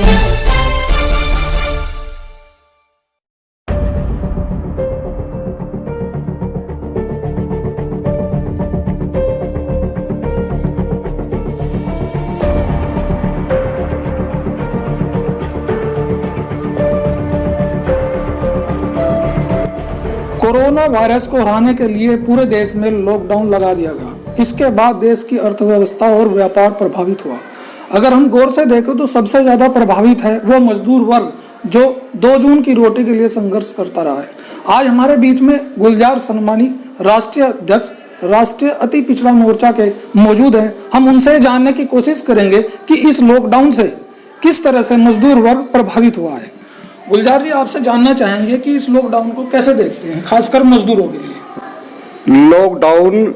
Jungle. Corona virus को हराने के लिए पूरे देश में लॉकडाउन लगा दिया गया। इसके बाद देश की अर्थव्यवस्था और व्यापार प्रभावित हुआ। अगर हम गौर से देखें तो सबसे ज़्यादा प्रभावित है वो मजदूर वर्ग जो 2 जून की रोटी के लिए संघर्ष करता रहा है। आज हमारे बीच में गुलजार सनमानी राष्ट्रीय अध्यक्ष राष्ट्रीय अति पिछड़ा मोर्चा के मौजूद हैं। हम उनसे जानने की कोशिश करेंगे कि इस लॉकडाउन से किस तरह से मजदूर वर्ग प्रभावित हुआ है। गुलजार जी, आपसे जानना चाहेंगे कि इस लॉकडाउन को कैसे देखते हैं, खासकर मजदूरों के लिए। लॉकडाउन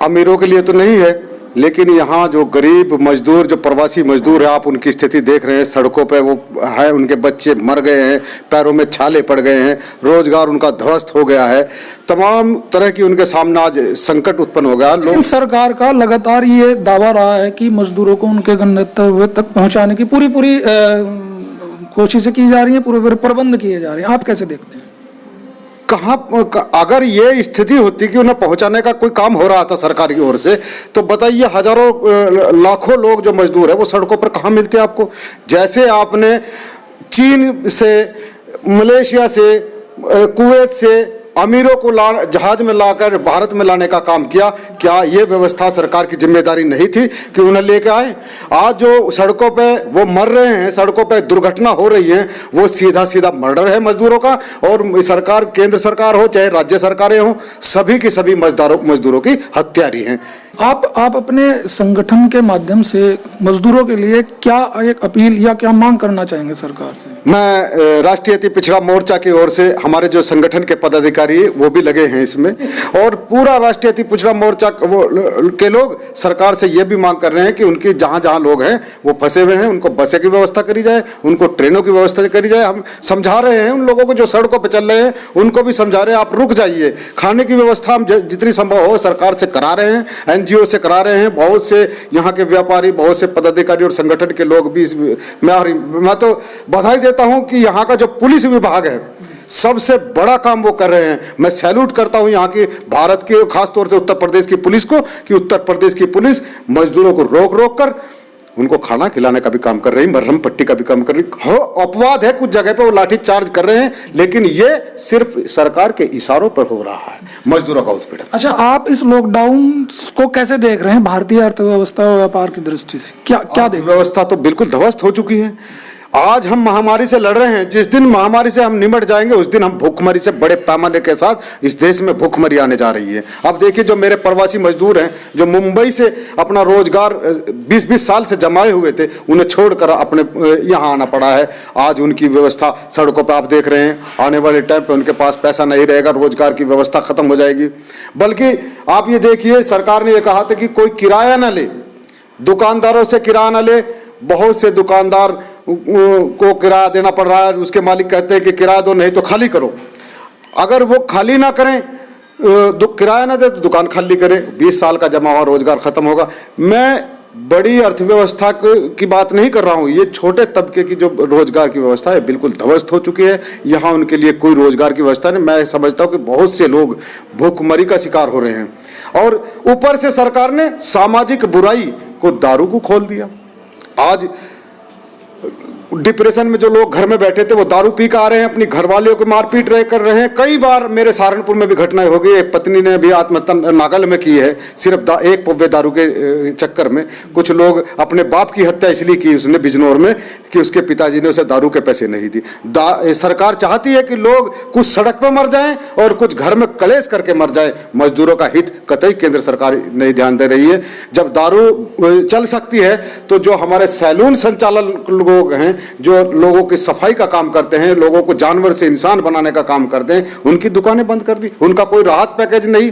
अमीरों के लिए तो नहीं है, लेकिन यहाँ जो गरीब मजदूर, जो प्रवासी मजदूर है, आप उनकी स्थिति देख रहे हैं। सड़कों पे वो है, उनके बच्चे मर गए हैं, पैरों में छाले पड़ गए हैं, रोजगार उनका ध्वस्त हो गया है, तमाम तरह की उनके सामने आज संकट उत्पन्न हो गया। लेकिन सरकार का लगातार ये दावा रहा है कि मजदूरों को उनके गंतव्य तक पहुँचाने की पूरी कोशिशें की जा रही हैं, पूरे प्रबंध किए जा रहे हैं। आप कैसे देखते हैं? अगर ये स्थिति होती कि उन्हें पहुंचाने का कोई काम हो रहा था सरकार की ओर से, तो बताइए हजारों लाखों लोग जो मजदूर है वो सड़कों पर कहाँ मिलते हैं आपको। जैसे आपने चीन से, मलेशिया से, कुवैत से अमीरों को जहाज में लाकर भारत में लाने का काम किया, क्या ये व्यवस्था सरकार की जिम्मेदारी नहीं थी कि उन्हें लेके आए? आज जो सड़कों पे वो मर रहे हैं, सड़कों पे दुर्घटना हो रही है, वो सीधा सीधा मर्डर है मजदूरों का। और सरकार, केंद्र सरकार हो चाहे राज्य सरकारें हो, सभी की सभी मजदूरों की हत्यारी हैं। आप अपने संगठन के माध्यम से मजदूरों के लिए क्या एक अपील या क्या मांग करना चाहेंगे सरकार से? मैं राष्ट्रीय अति पिछड़ा मोर्चा की ओर से, हमारे जो संगठन के पदाधिकारी वो भी लगे हैं इसमें, और पूरा राष्ट्रीय अति पिछड़ा मोर्चा के लोग सरकार से ये भी मांग कर रहे हैं कि उनकी जहां जहां लोग हैं वो फंसे हुए हैं, उनको बसें की व्यवस्था करी जाए, उनको ट्रेनों की व्यवस्था करी जाए। हम समझा रहे हैं उन लोगों को जो सड़कों पर चल रहे हैं, उनको भी समझा रहे हैं आप रुक जाइए। खाने की व्यवस्था हम जितनी संभव हो सरकार से करा रहे हैं, NGO से करा रहे हैं। बहुत से यहाँ के व्यापारी, बहुत से पदाधिकारी और संगठन के लोग भी मैं तो बधाई देता हूँ कि यहाँ का जो पुलिस विभाग है सबसे बड़ा काम वो कर रहे हैं। मैं सैल्यूट करता हूँ यहाँ की, भारत की, खासतौर से उत्तर प्रदेश की पुलिस को, कि उत्तर प्रदेश की पुलिस मजदूरों को रोक कर उनको खाना खिलाने का भी काम कर रही, मरहम पट्टी का भी काम कर रही। हो अपवाद है कुछ जगह पे वो लाठी चार्ज कर रहे हैं, लेकिन ये सिर्फ सरकार के इशारों पर हो रहा है मजदूरों का उत्पीड़न। अच्छा, आप इस लॉकडाउन को कैसे देख रहे हैं भारतीय अर्थव्यवस्था और व्यापार की दृष्टि से? क्या देख? व्यवस्था तो बिल्कुल ध्वस्त हो चुकी है। आज हम महामारी से लड़ रहे हैं, जिस दिन महामारी से हम निमट जाएंगे उस दिन हम भूखमरी से बड़े पैमाने के साथ इस देश में भूखमरी आने जा रही है। अब देखिए, जो मेरे प्रवासी मजदूर हैं, जो मुंबई से अपना रोजगार 20-20 साल से जमाए हुए थे, उन्हें छोड़कर अपने यहाँ आना पड़ा है। आज उनकी व्यवस्था सड़कों पर आप देख रहे हैं। आने वाले टाइम पे उनके पास पैसा नहीं रहेगा, रोजगार की व्यवस्था खत्म हो जाएगी। बल्कि आप ये देखिए, सरकार ने ये कहा था कि कोई किराया ना ले, दुकानदारों से किराया ना ले। बहुत से दुकानदार को किराया देना पड़ रहा है, उसके मालिक कहते हैं कि किराया दो, नहीं तो खाली करो। अगर वो खाली ना करें, किराया ना दे तो दुकान खाली करें, 20 साल का जमा हुआ रोजगार खत्म होगा। मैं बड़ी अर्थव्यवस्था की बात नहीं कर रहा हूँ, ये छोटे तबके की जो रोजगार की व्यवस्था है बिल्कुल ध्वस्त हो चुकी है। यहाँ उनके लिए कोई रोजगार की व्यवस्था नहीं। मैं समझता हूँ कि बहुत से लोग भूखमरी का शिकार हो रहे हैं। और ऊपर से सरकार ने सामाजिक बुराई को दारू को खोल दिया। आज डिप्रेशन में जो लोग घर में बैठे थे वो दारू पी कर आ रहे हैं, अपनी घरवालियों को मारपीट कर रहे हैं। कई बार मेरे सहारनपुर में भी घटनाएं हो गई। एक पत्नी ने भी आत्महत्या नागल में की है, सिर्फ एक पव्वे दारू के चक्कर में। कुछ लोग अपने बाप की हत्या इसलिए की उसने बिजनौर में कि उसके पिताजी ने उसे दारू के पैसे नहीं दिए। सरकार चाहती है कि लोग कुछ सड़क पर मर जाएं और कुछ घर में कलेश करके मर जाए। मजदूरों का हित कतई केंद्र सरकार नहीं ध्यान दे रही है। जब दारू चल सकती है तो जो हमारे सैलून संचालक लोग हैं, जो लोगों की सफाई का काम करते हैं, लोगों को जानवर से इंसान बनाने का काम करते हैं, उनकी दुकानें बंद कर दी। उनका कोई राहत पैकेज नहीं।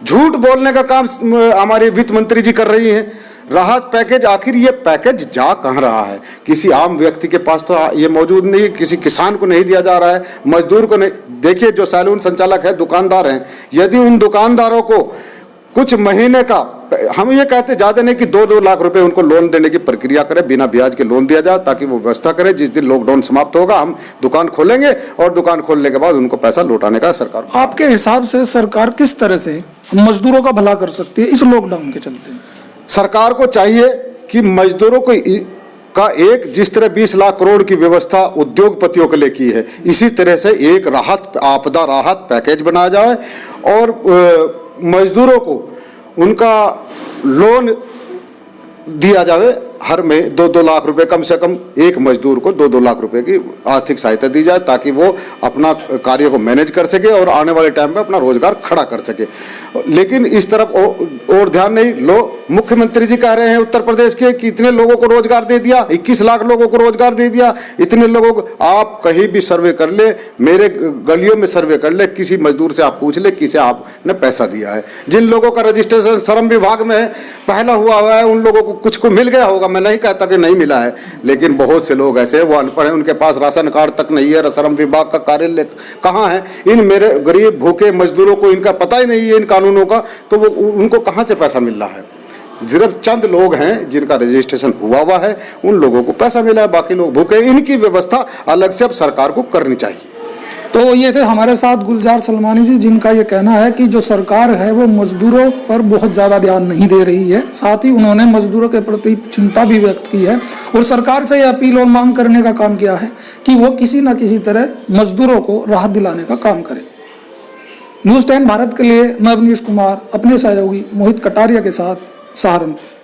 झूठ बोलने का काम हमारी वित्त मंत्री जी कर रही हैं। राहत पैकेज, आखिर ये पैकेज जा कहाँ रहा है? किसी आम व्यक्ति के पास तो ये मौजूद नहीं, किसी किसान को नहीं दिया जा रहा है, मजदूर को नहीं। देखिए, जो सैलून संचालक है, दुकानदार हैं, यदि उन दुकानदारों को कुछ महीने का हम ये कहते ज्यादा नहीं कि 2-2 लाख रुपए उनको लोन देने की प्रक्रिया करें, बिना ब्याज के लोन दिया जाए, ताकि वो व्यवस्था करें। जिस दिन लॉकडाउन समाप्त होगा हम दुकान खोलेंगे और दुकान खोलने के बाद उनको पैसा लौटाने का सरकार। आपके हिसाब से सरकार किस तरह से मजदूरों का भला कर सकती है इस लॉकडाउन के चलते? सरकार को चाहिए कि मजदूरों को का एक जिस तरह 20 लाख करोड़ की व्यवस्था उद्योगपतियों के लिए की है, इसी तरह से एक आपदा राहत पैकेज बनाया जाए और मजदूरों को उनका लोन दिया जाए। हर में 2-2 लाख रुपए, कम से कम एक मजदूर को 2-2 लाख रुपए की आर्थिक सहायता दी जाए, ताकि वो अपना कार्य को मैनेज कर सके और आने वाले टाइम में अपना रोजगार खड़ा कर सके। लेकिन इस तरफ और ध्यान नहीं। मुख्यमंत्री जी कह रहे हैं उत्तर प्रदेश के कि इतने लोगों को रोजगार दे दिया, 21 लाख लोगों को रोजगार दे दिया, इतने लोगों को। आप कहीं भी सर्वे कर ले, मेरे गलियों में सर्वे कर ले, किसी मजदूर से आप पूछ ले किसे आपने पैसा दिया है। जिन लोगों का रजिस्ट्रेशन श्रम विभाग में पहला हुआ है उन लोगों को कुछ को मिल गया होगा, मैं नहीं कहता कि नहीं मिला है, लेकिन बहुत से लोग ऐसे हैं वो अनपढ़ हैं, उनके पास राशन कार्ड तक नहीं है, श्रम विभाग का कार्यालय कहाँ है। इन मेरे गरीब भूखे मजदूरों को इनका पता ही नहीं है इन कानूनों का, तो वो उनको कहाँ से पैसा मिल रहा है? सिर्फ चंद लोग हैं जिनका रजिस्ट्रेशन हुआ है, उन लोगों को पैसा मिला है, बाकी लोग भूखे। इनकी व्यवस्था अलग से अब सरकार को करनी चाहिए। तो ये थे हमारे साथ गुलजार सलमानी जी, जिनका ये कहना है कि जो सरकार है वो मजदूरों पर बहुत ज़्यादा ध्यान नहीं दे रही है। साथ ही उन्होंने मजदूरों के प्रति चिंता भी व्यक्त की है और सरकार से यह अपील और मांग करने का काम किया है कि वो किसी न किसी तरह मजदूरों को राहत दिलाने का काम करे। न्यूज़ 10 भारत के लिए मैं अवनीश कुमार अपने सहयोगी मोहित कटारिया के साथ, सहारनपुर।